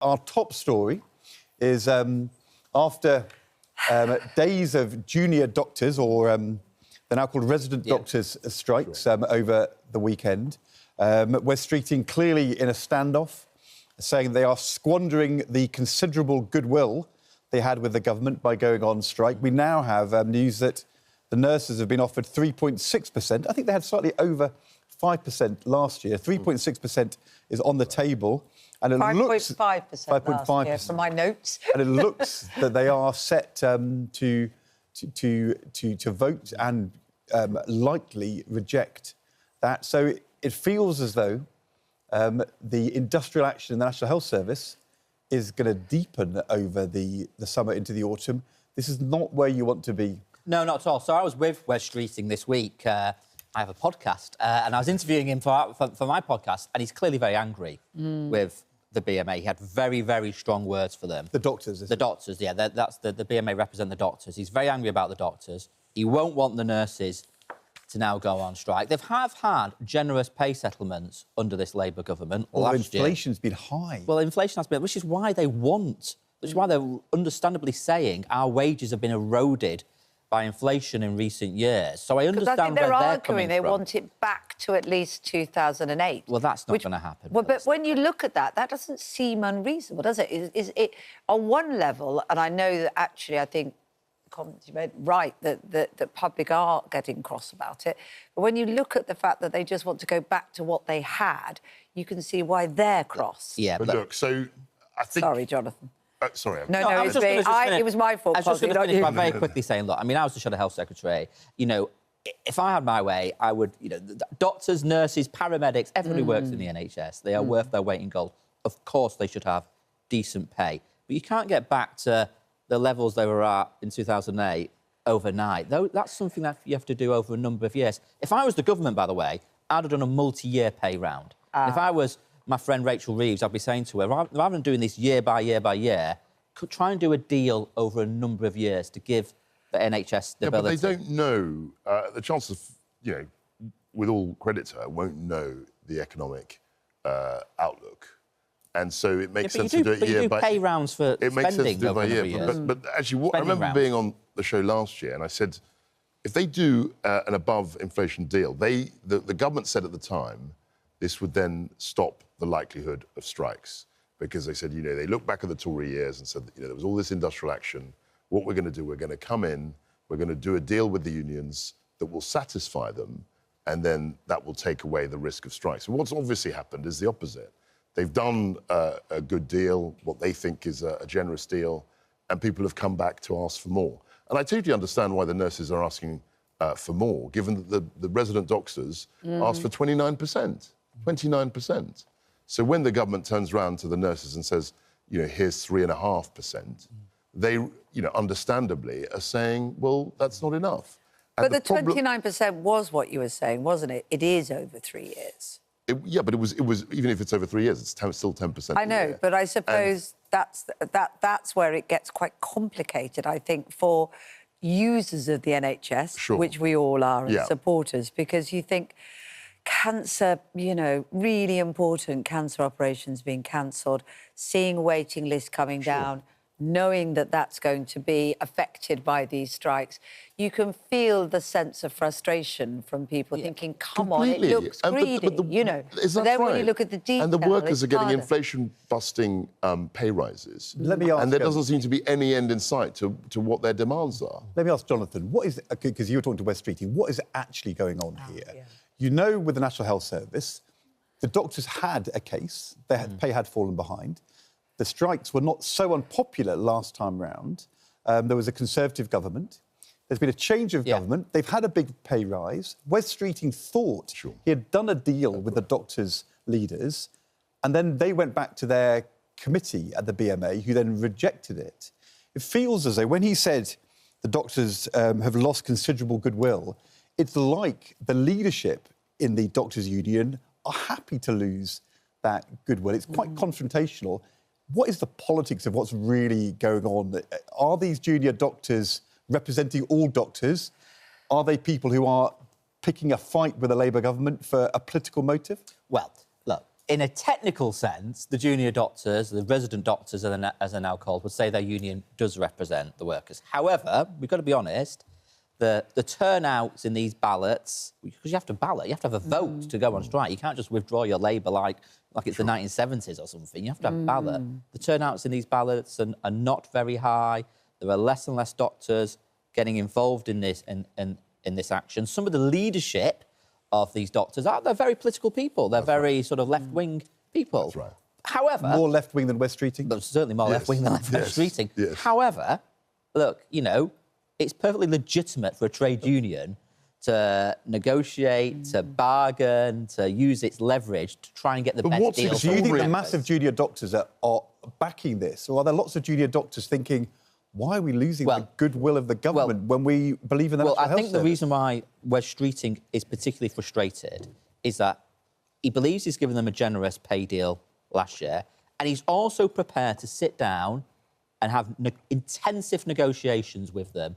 our top story is after days of junior doctors, or they're now called resident doctors' strikes over the weekend. West Streeting clearly in a standoff, saying they are squandering the considerable goodwill they had with the government by going on strike. We now have news that the nurses have been offered 3.6%. I think they had slightly over 5% last year. 3.6% is on the table. And it 5.5% last year, from my notes. And it looks that they are set to vote and likely reject that. So it feels as though the industrial action in the National Health Service is going to deepen over the summer into the autumn. This is not where you want to be. No, not at all. So I was with Wes Streeting this week. I have a podcast, and I was interviewing him for my podcast, and he's clearly very angry with the BMA. He had very, very strong words for them. The doctors, The doctors, yeah. That's the BMA represent the doctors. He's very angry about the doctors. He won't want the nurses to now go on strike. They have had generous pay settlements under this Labour government. Well, inflation's been high. Well, inflation has been, which is why they're understandably saying our wages have been eroded by inflation in recent years. So I understand where they're arguing they want it back to at least 2008. Well, that's not going to happen. Well, but when you look at that, that doesn't seem unreasonable, does it? Is it on one level, and I know that actually I think the comments you made right, that public are getting cross about it, but when you look at the fact that they just want to go back to what they had, you can see why they're cross. Yeah, but look, so I think... Sorry, Jonathan. Sorry. No, it was my fault. I was just going to finish by very quickly saying, look, I mean, I was the Shadow Health Secretary. You know, if I had my way, I would, you know, doctors, nurses, paramedics, everyone who works in the NHS, they are worth their weight in gold. Of course, they should have decent pay. But you can't get back to the levels they were at in 2008 overnight. That's something that you have to do over a number of years. If I was the government, by the way, I'd have done a multi-year pay round. If I was my friend Rachel Reeves, I'd be saying to her, rather than doing this year by year by year, could try and do a deal over a number of years to give the NHS stability. Yeah, but they don't know. The Chancellor, you know, with all credit to her, won't know the economic outlook. And so it makes sense to do it year by year. Pay rounds for it makes sense to do it by year. Years. But actually, I remember being on the show last year and I said, if they do an above-inflation deal, the government said at the time this would then stop the likelihood of strikes. Because they said, you know, they looked back at the Tory years and said, you know, there was all this industrial action. What we're going to do, we're going to come in, we're going to do a deal with the unions that will satisfy them, and then that will take away the risk of strikes. So what's obviously happened is the opposite. They've done a good deal, what they think is a generous deal, and people have come back to ask for more. And I totally understand why the nurses are asking for more, given that the resident doctors asked for 29%. 29%. So when the government turns around to the nurses and says, you know, here's 3.5%, they, you know, understandably are saying, well, that's not enough. And but the 29% was what you were saying, wasn't it? It is over 3 years. Yeah, but it was even if it's over 3 years, it's still 10%. I know, but I suppose that's where it gets quite complicated, I think, for users of the NHS, which we all are, and supporters, because you think... Cancer, you know, really important cancer operations being cancelled, seeing a waiting list coming down, knowing that that's going to be affected by these strikes. You can feel the sense of frustration from people thinking, come on, it looks greedy, you know. But then when you look at the detail... And the workers are getting inflation-busting pay rises. Let me ask... And there doesn't seem to be any end in sight to what their demands are. Let me ask Jonathan, what is... Because you were talking to West Streeting, what is actually going on here? Yeah. You know, with the National Health Service, the doctors had a case. Their pay had fallen behind. The strikes were not so unpopular last time round. There was a Conservative government. There's been a change of government. They've had a big pay rise. West Streeting thought he had done a deal with the doctors' leaders, and then they went back to their committee at the BMA, who then rejected it. It feels as though when he said the doctors have lost considerable goodwill, it's like the leadership in the doctors' union are happy to lose that goodwill. It's quite confrontational. What is the politics of what's really going on? Are these junior doctors representing all doctors? Are they people who are picking a fight with the Labour government for a political motive? Well, look, in a technical sense, the junior doctors, the resident doctors, as they're now called, would say their union does represent the workers. However, we've got to be honest, the turnouts in these ballots, because you have to ballot, you have to have a vote to go on strike. You can't just withdraw your Labour like it's the 1970s or something. You have to have a ballot. The turnouts in these ballots are not very high. There are less and less doctors getting involved in this in this action. Some of the leadership of these doctors they're very political people. They're very sort of left-wing people. That's right. However... More left-wing than West Streeting? There's certainly more left-wing than West Streeting. Yes. However, look, you know, it's perfectly legitimate for a trade union to negotiate, to bargain, to use its leverage to try and get the best deal. Do you think the massive junior doctors are backing this? Or are there lots of junior doctors thinking, why are we losing the goodwill of the government when we believe in the National Health Service? I think the reason why Wes Streeting is particularly frustrated is that he believes he's given them a generous pay deal last year, and he's also prepared to sit down and have intensive negotiations with them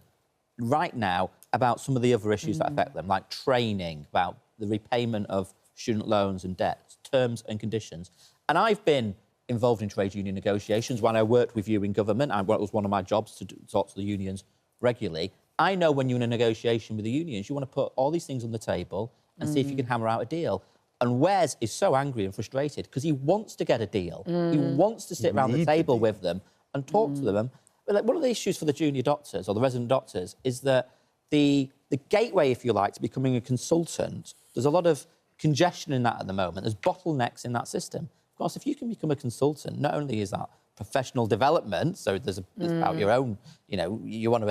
right now about some of the other issues that affect them, like training, about the repayment of student loans and debts, terms and conditions. And I've been involved in trade union negotiations when I worked with you in government. It was one of my jobs to talk to the unions regularly. I know when you're in a negotiation with the unions, you want to put all these things on the table and see if you can hammer out a deal. And Wes is so angry and frustrated because he wants to get a deal. He wants to sit around the table with them and talk to them. But like, one of the issues for the junior doctors or the resident doctors is that the gateway, if you like, to becoming a consultant, there's a lot of congestion in that at the moment. There's bottlenecks in that system. Of course, if you can become a consultant, not only is that professional development, so there's about your own, you know,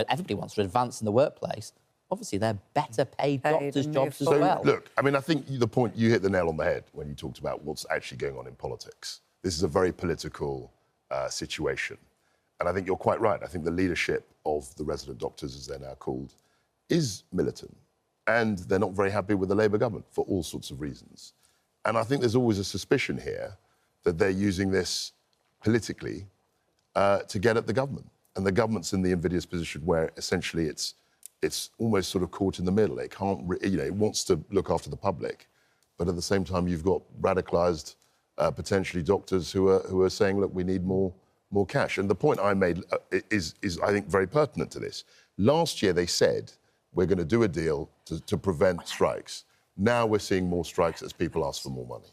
everybody wants to advance in the workplace. Obviously, they're better paid doctors' jobs as well. Look, I mean, I think the point, you hit the nail on the head when you talked about what's actually going on in politics. This is a very political situation. And I think you're quite right. I think the leadership of the resident doctors, as they're now called, is militant. And they're not very happy with the Labour government for all sorts of reasons. And I think there's always a suspicion here that they're using this politically to get at the government. And the government's in the invidious position where essentially it's almost sort of caught in the middle. It can't, it wants to look after the public, but at the same time you've got radicalised, potentially doctors who are saying, look, we need more cash. And the point I made is I think very pertinent to this. Last year they said we're going to do a deal to prevent strikes. Now we're seeing more strikes as people ask for more money.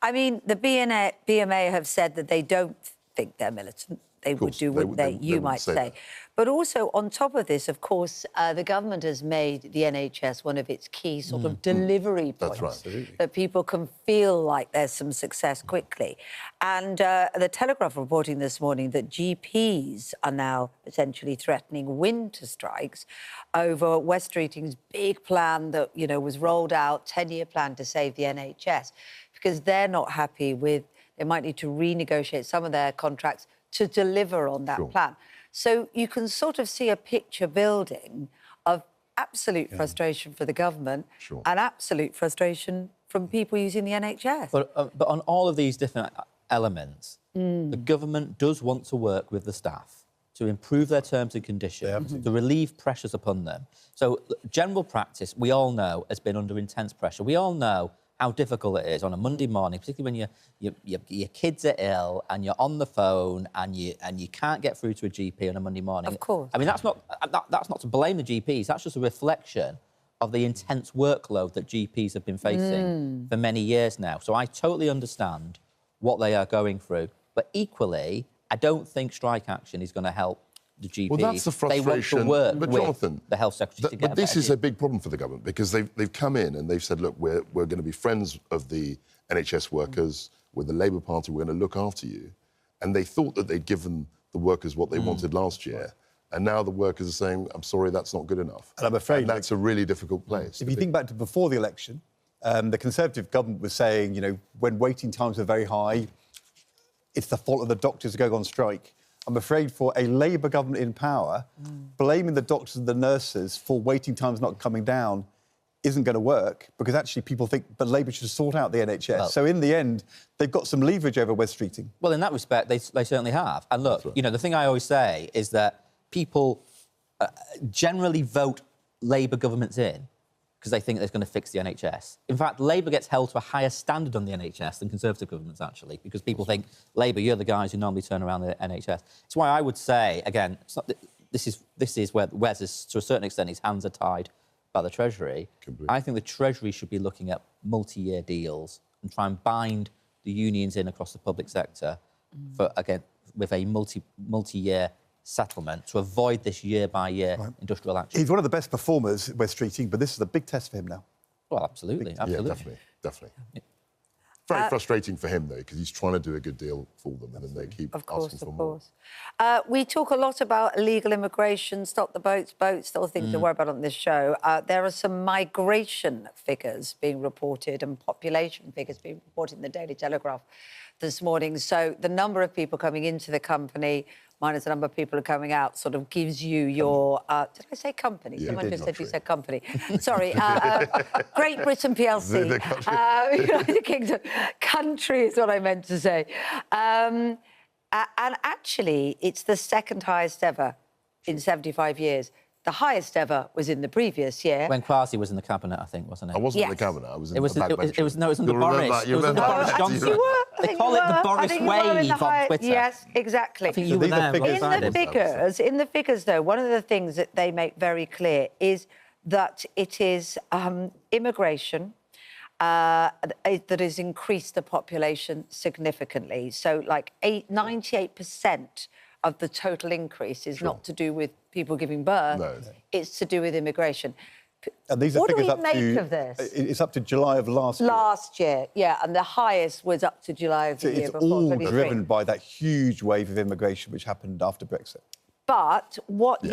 I mean, the BMA have said that they don't think they're militant. They would do what you might say. But also, on top of this, of course, the government has made the NHS one of its key sort of delivery points. That's right. That people can feel like there's some success quickly. And the Telegraph reporting this morning that GPs are now potentially threatening winter strikes over Wes Streeting's big plan that, you know, was rolled out, 10-year plan to save the NHS, because they're not happy with, they might need to renegotiate some of their contracts to deliver on that plan. So you can sort of see a picture building of absolute frustration for the government and absolute frustration from people using the NHS. But on all of these different elements, the government does want to work with the staff to improve their terms and conditions, to relieve pressures upon them. So general practice, we all know, has been under intense pressure. We all know how difficult it is on a Monday morning, particularly when your kids are ill and you're on the phone and you can't get through to a GP on a Monday morning. Of course. I mean, that's not to blame the GPs. That's just a reflection of the intense workload that GPs have been facing for many years now. So I totally understand what they are going through. But equally, I don't think strike action is going to help the GPs. Well, that's the frustration. They want to work with Jonathan, the health secretary to get But this is a big problem for the government because they've come in and they've said, look, we're going to be friends of the NHS workers, we're the Labour Party, we're going to look after you. And they thought that they'd given the workers what they wanted last year. And now the workers are saying, I'm sorry, that's not good enough. And I'm afraid... that's a really difficult place. If you think back to before the election, the Conservative government was saying, you know, when waiting times are very high, it's the fault of the doctors going on strike. I'm afraid for a Labour government in power, blaming the doctors and the nurses for waiting times not coming down isn't going to work because actually people think that Labour should sort out the NHS. Well, so in the end, they've got some leverage over Wes Streeting. Well, in that respect, they certainly have. And look, you know, the thing I always say is that people generally vote Labour governments in because they think they're going to fix the NHS. In fact, Labour gets held to a higher standard on the NHS than Conservative governments, actually, because people think, Labour, you're the guys who normally turn around the NHS. It's why I would say, again, it's not, this is where Wes, to a certain extent, his hands are tied by the Treasury. Completely. I think the Treasury should be looking at multi-year deals and try and bind the unions in across the public sector for, again, with a multi-year settlement to avoid this year-by-year industrial action. He's one of the best performers, Wes Streeting, but this is a big test for him now. Well, absolutely. Yeah, definitely. Very frustrating for him, though, because he's trying to do a good deal for them, and then they keep asking for more. We talk a lot about illegal immigration, stop the boats, still things to worry about on this show. There are some migration figures being reported and population figures being reported in the Daily Telegraph this morning. So the number of people coming into the company minus the number of people who are coming out sort of gives you your... did I say company? Yeah, Someone just said you said company. Sorry. Great Britain PLC. United Kingdom. Country is what I meant to say. And actually, it's the second highest ever in 75 years. The highest ever was in the previous year. When Kwasi was in the cabinet, I think, wasn't it? I wasn't in the cabinet. I was in the backbench. It was under Boris. It was under Boris Johnson. They call it the Boris wave on Twitter. Yes, exactly. I think you were there. In the figures, though, one of the things that they make very clear is that it is immigration that has increased the population significantly. So, like 98% of the total increase is not to do with people giving birth. No. It's to do with immigration. And these are what do figures we up make to, of this? It's up to July of last year. Last year, yeah, and the highest was up to July of the year before. It's all driven by that huge wave of immigration which happened after Brexit. But what,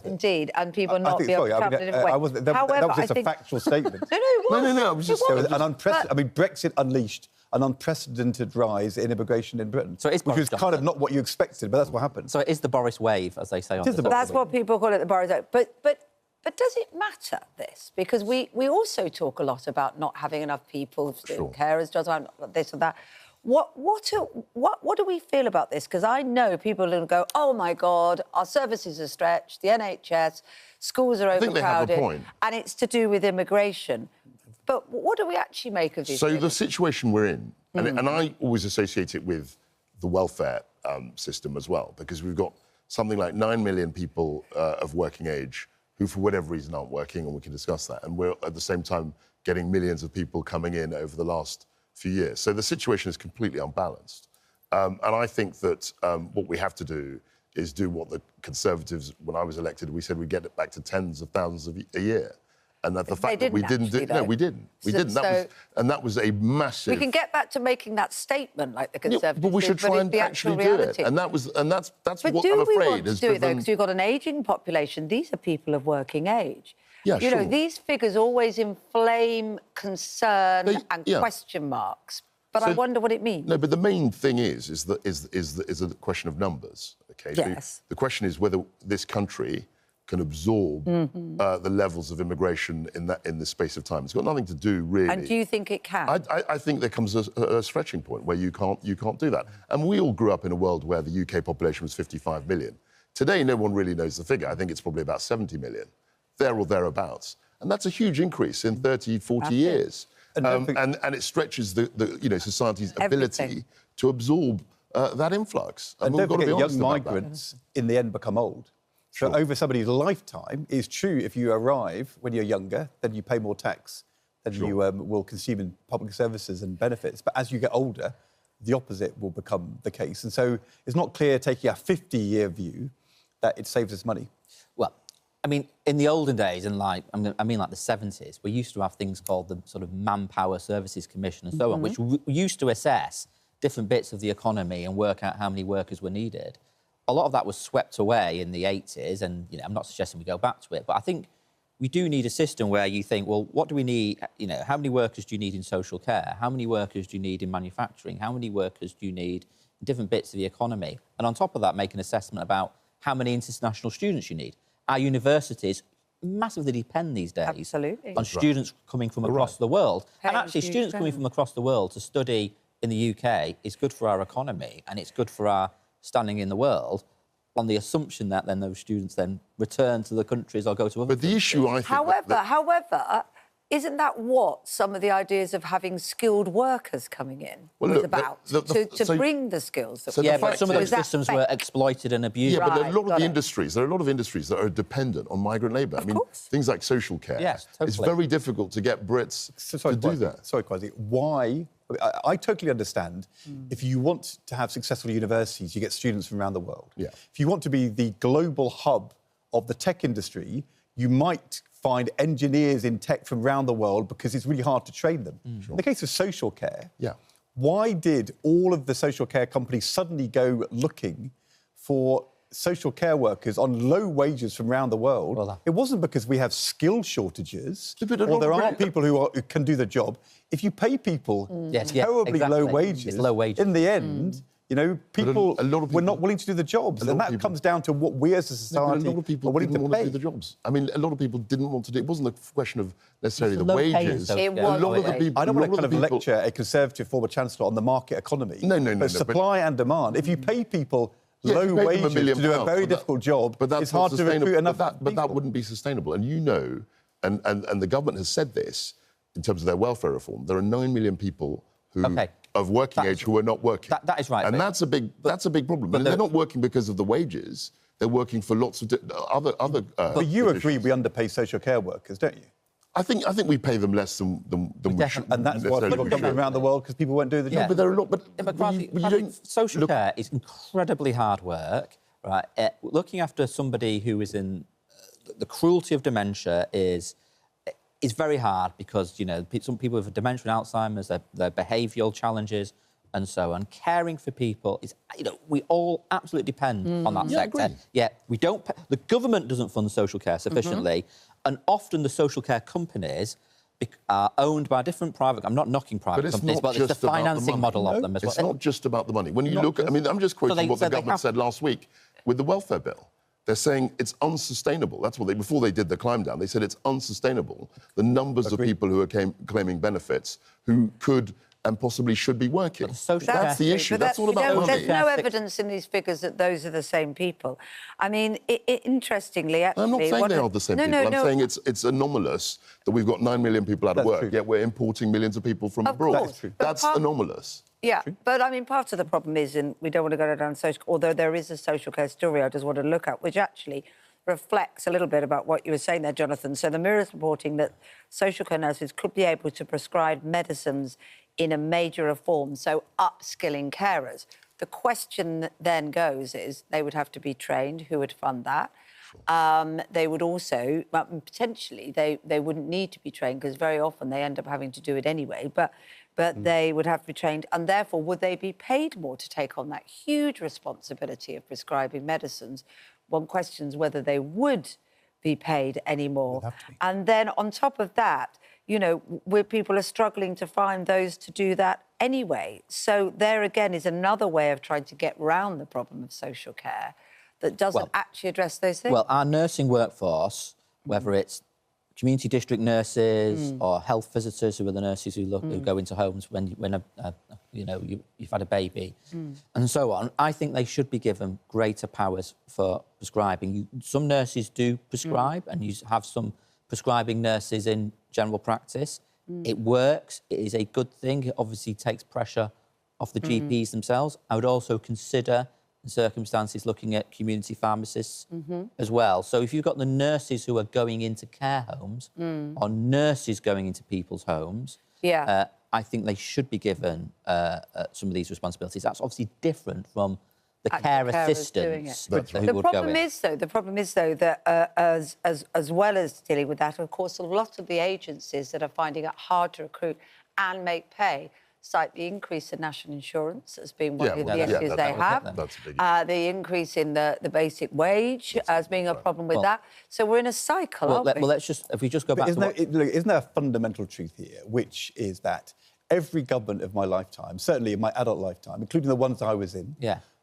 indeed, and people not be able to travel in a different way. That was just a factual statement. No, it was just... Brexit unleashed an unprecedented rise in immigration in Britain. So it's which was kind of not what you expected, but that's what happened. So it is the Boris wave, as they say on Twitter. That's what people call it, the Boris wave. But does it matter, this? Because we also talk a lot about not having enough people doing carers jobs, this and that. What do we feel about this? Because I know people will go, oh, my God, our services are stretched, the NHS, schools are overcrowded. I think they have a point. And it's to do with immigration. But what do we actually make of this? So the situation we're in, and I always associate it with the welfare system as well, because we've got something like 9 million people of working age who, for whatever reason, aren't working, and we can discuss that. And we're, at the same time, getting millions of people coming in over the last few years. So the situation is completely unbalanced. And I think that what we have to do is do what the Conservatives, when I was elected, we said we'd get it back to tens of thousands a year. And that the fact that we didn't do... No, we didn't. We didn't. That was a massive... We can get back to making that statement like the Conservatives but we should try and actually do it. And that's what I'm afraid has driven... But do we want to do it, though? Because we've got an ageing population. These are people of working age. Yeah, you know, these figures always inflame concern and question marks. But I wonder what it means. No, but the main thing is a question of numbers. Okay. Yes. So the question is whether this country can absorb the levels of immigration in this space of time. It's got nothing to do really. And do you think it can? I think there comes a stretching point where you can't do that. And we all grew up in a world where the UK population was 55 million. Today, no one really knows the figure. I think it's probably about 70 million. There or thereabouts. And that's a huge increase in 30, 40 years. And it stretches the society's ability to absorb that influx. And don't forget, young migrants in the end become old. So over somebody's lifetime, it's true, if you arrive when you're younger, then you pay more tax than you will consume in public services and benefits. But as you get older, the opposite will become the case. And so it's not clear, taking a 50-year view, that it saves us money. Well, I mean, in the olden days, and like the 70s, we used to have things called the sort of Manpower Services Commission and so on, which used to assess different bits of the economy and work out how many workers were needed. A lot of that was swept away in the 80s, and I'm not suggesting we go back to it, but I think we do need a system where you think, well, what do we need? How many workers do you need in social care? How many workers do you need in manufacturing? How many workers do you need in different bits of the economy? And on top of that, make an assessment about how many international students you need. Our universities massively depend these days on students coming from across the world. And actually, students coming from across the world to study in the UK is good for our economy, and it's good for our standing in the world, on the assumption that then those students then return to the countries or go to other countries. But the issue, I think... However, isn't that what some of the ideas of having skilled workers coming in was about? To bring the skills that but some of those systems were exploited and abused. Yeah, but a lot of the industries, there are a lot of industries that are dependent on migrant labour. I mean, things like social care. Yes, totally. It's very difficult to get Brits to do that. Sorry, Kwasi. Why? I totally understand. If you want to have successful universities, you get students from around the world. Yeah. If you want to be the global hub of the tech industry, you might find engineers in tech from around the world because it's really hard to train them. In the case of social care, why did all of the social care companies suddenly go looking for social care workers on low wages from around the world? Well, it wasn't because we have skill shortages or there aren't people who can do the job. If you pay people terribly low wages, in the end, you know, people were not willing to do the jobs, and that comes down to what we as a society a lot of people are willing didn't to want pay. to do the jobs. I mean, a lot of people didn't want to do it. It wasn't a question of necessarily the low wages. pay, it was. A lot of the people... I don't want to kind of lecture a Conservative former Chancellor on the market economy. No. Supply and demand. If you pay people low wages to do a very difficult job, it's hard to recruit enough people. But that wouldn't be sustainable. And you know, and the government has said this in terms of their welfare reform, there are 9 million people who... of working age who are not working. That is right. And that's a big problem. And they're not working because of the wages. They're working for lots of other. But you agree we underpay social care workers, don't you? I think we pay them less than we should. And that's why people come around the world, because people won't do the job. No, but there are a lot. Social care is incredibly hard work, right? Looking after somebody who is in the cruelty of dementia is very hard because, you know, some people with dementia and Alzheimer's, their behavioural challenges and so on. Caring for people is, you know, we all absolutely depend on that sector. Yeah, we don't... The government doesn't fund social care sufficiently, and often the social care companies are owned by different private... I'm not knocking private companies, but it's the financing model of them as well. It's not just about the money. When you look... I mean, I'm just quoting what the government said last week with the welfare bill. They're saying it's unsustainable. That's what before they did the climb down, they said it's unsustainable. The numbers of people who are claiming benefits who could and possibly should be working. That's the issue. That's all about money. There's no evidence in these figures that those are the same people. I mean, interestingly, actually... I'm not saying they are the same people. I'm saying it's anomalous that we've got 9 million people out of work, yet we're importing millions of people from abroad. That's anomalous. Yeah, but I mean, part of the problem is, and we don't want to go down social... Although there is a social care story I just want to look at, which actually reflects a little bit about what you were saying there, Jonathan. So the Mirror is reporting that social care nurses could be able to prescribe medicines in a major reform, so upskilling carers. The question then goes is they would have to be trained. Who would fund that? They would also, potentially, they wouldn't need to be trained because very often they end up having to do it anyway, but they would have to be trained, and therefore would they be paid more to take on that huge responsibility of prescribing medicines? One questions whether they would be paid anymore. And then on top of that, you know, where people are struggling to find those to do that anyway. So there again is another way of trying to get round the problem of social care that doesn't actually address those things. Well, our nursing workforce, whether it's community district nurses or health visitors, who are the nurses who go into homes when you've had a baby, and so on, I think they should be given greater powers for prescribing. Some nurses do prescribe, and you have some prescribing nurses in general practice. It works. It is a good thing. It obviously takes pressure off the GPs themselves. I would also consider, in circumstances, looking at community pharmacists as well. So if you've got the nurses who are going into care homes or nurses going into people's homes, I think they should be given some of these responsibilities. That's obviously different from the care assistants. The problem is though that as well as dealing with that, of course, a lot of the agencies that are finding it hard to recruit and make pay cite the increase in national insurance as being one of the issues they have. That's a big the increase in the basic wage as being a problem with that. So we're in a cycle, aren't we? Well, if we just go back isn't there a fundamental truth here, which is that every government of my lifetime, certainly in my adult lifetime, including the ones I was in,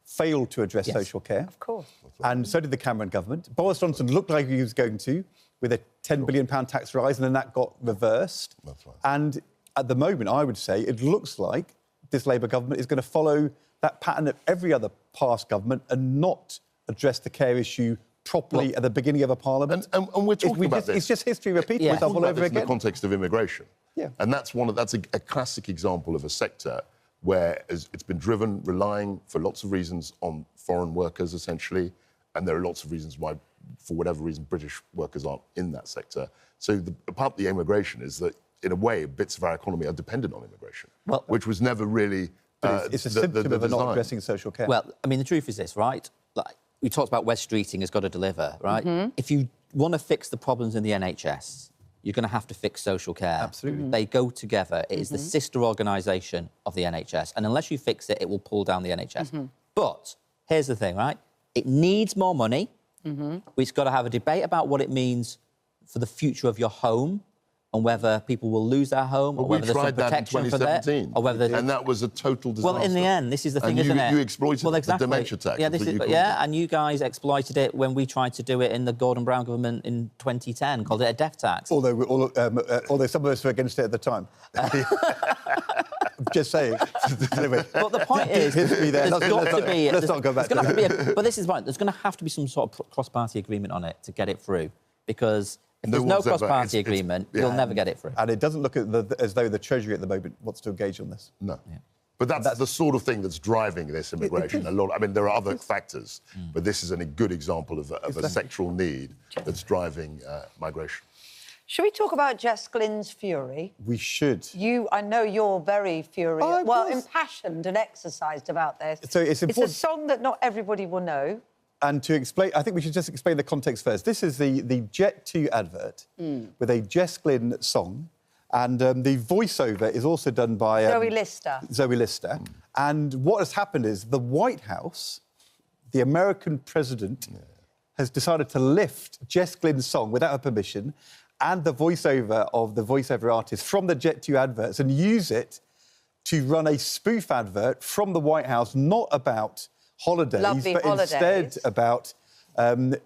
failed to address social care. Of course. And so did the Cameron government. Boris Johnson looked like he was going to, with a £10 billion tax rise, and then that got reversed. That's right. And at the moment, I would say, it looks like this Labour government is going to follow that pattern of every other past government and not address the care issue properly at the beginning of a parliament. And we're talking about this. It's just history repeating itself all over again. In the context of immigration. Yeah. And that's a classic example of a sector where it's been driven, relying for lots of reasons on foreign workers, essentially, and there are lots of reasons why, for whatever reason, British workers aren't in that sector. So part of the immigration is that, in a way, bits of our economy are dependent on immigration, which was never really... it's a symptom of not addressing social care. Well, I mean, the truth is this, right? Like, we talked about West Streeting has got to deliver, right? If you want to fix the problems in the NHS, you're going to have to fix social care. Absolutely. They go together. It is the sister organisation of the NHS. And unless you fix it, it will pull down the NHS. But here's the thing, right? It needs more money. We've got to have a debate about what it means for the future of your home and whether people will lose their home or whether there's some protection for that. Or whether and that was a total disaster. Well, in the end, this is the thing, isn't it? You exploited the dementia tax. And you guys exploited it when we tried to do it in the Gordon Brown government in 2010, called it a death tax. Although some of us were against it at the time. Just saying. Anyway. But the point is, there's got to be... Let's not go back to that. But this is right. There's going to have to be some sort of cross-party agreement on it to get it through, because... If there's no cross-party agreement, you'll never get it through. And it doesn't look as though the Treasury at the moment wants to engage on this. No. Yeah. But that's the sort of thing that's driving this immigration. I mean, there are other factors, but this is a good example of a sectoral need that's driving migration. Should we talk about Jess Glynne's fury? We should. I know you're very furious, impassioned and exercised about this. So it's important. It's a song that not everybody will know. And to explain, I think we should just explain the context first. This is the Jet 2 advert with a Jess Glynne song. And the voiceover is also done by... Zoe Lister. And what has happened is the White House, the American president, has decided to lift Jess Glynne's song without her permission and the voiceover of the voiceover artist from the Jet 2 adverts and use it to run a spoof advert from the White House, not about... holidays, instead about the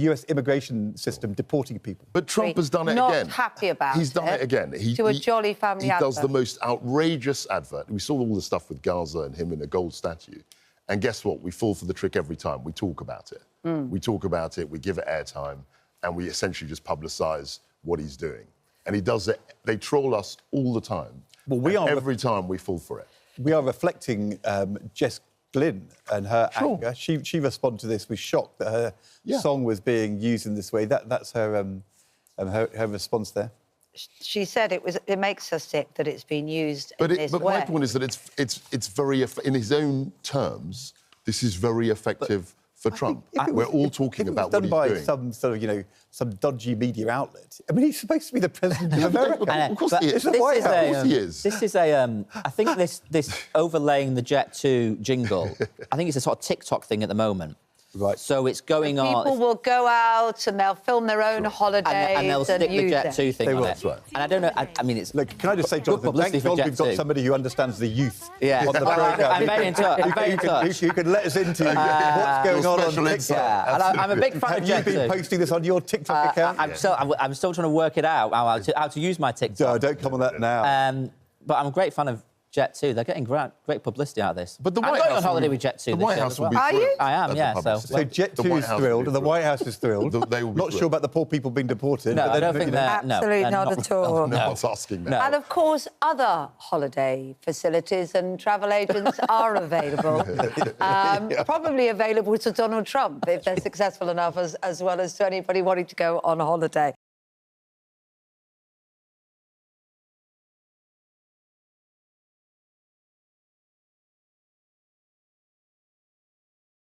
US immigration system deporting people. But Trump has done it again. Not happy about it. He's done it again. To a jolly family advert. He does the most outrageous advert. We saw all the stuff with Gaza and him in a gold statue. And guess what? We fall for the trick every time. We talk about it. We talk about it, we give it airtime, and we essentially just publicise what he's doing. And he does it. They troll us all the time. Well, every time we fall for it. We are reflecting Jess Glynne and her anger. She responded to this with shock that her song was being used in this way. That's her response there. She said it makes her sick that it's been used in this way. But my point is that it's very, in his own terms, this is very effective for Trump. We're all talking about what he's doing. Done by some sort of, some dodgy media outlet. I mean, he's supposed to be the president of America. Of course he is. It's the White House. Of course he is. This is I think this overlaying the Jet 2 jingle, I think it's a sort of TikTok thing at the moment. Right. So it's going on... People will go out and they'll film their own holidays and they'll stick the Jet 2 thing on it. That's right. And I don't know... I mean, it's... Look, can I just say, Jonathan, thank God we've got somebody who understands the youth on the programme. I'm very in touch. Who can let us into what's going on TikTok. Yeah, and I'm a big fan of Jet 2. Have you been posting this on your TikTok account? I'm still trying to work it out, how to use my TikTok. No, don't come on that now. But I'm a great fan of Jet 2. They're getting great publicity out of this. But I'm going on holiday with Jet 2 this year as well. Are you? I am, yeah. So Jet 2 is thrilled, and the White House is thrilled. Not sure about the poor people being deported. No, I don't think that... Absolutely not at all. No one's asking that. And, of course, other holiday facilities and travel agents are available. Probably available to Donald Trump, if they're successful enough, as well as to anybody wanting to go on holiday.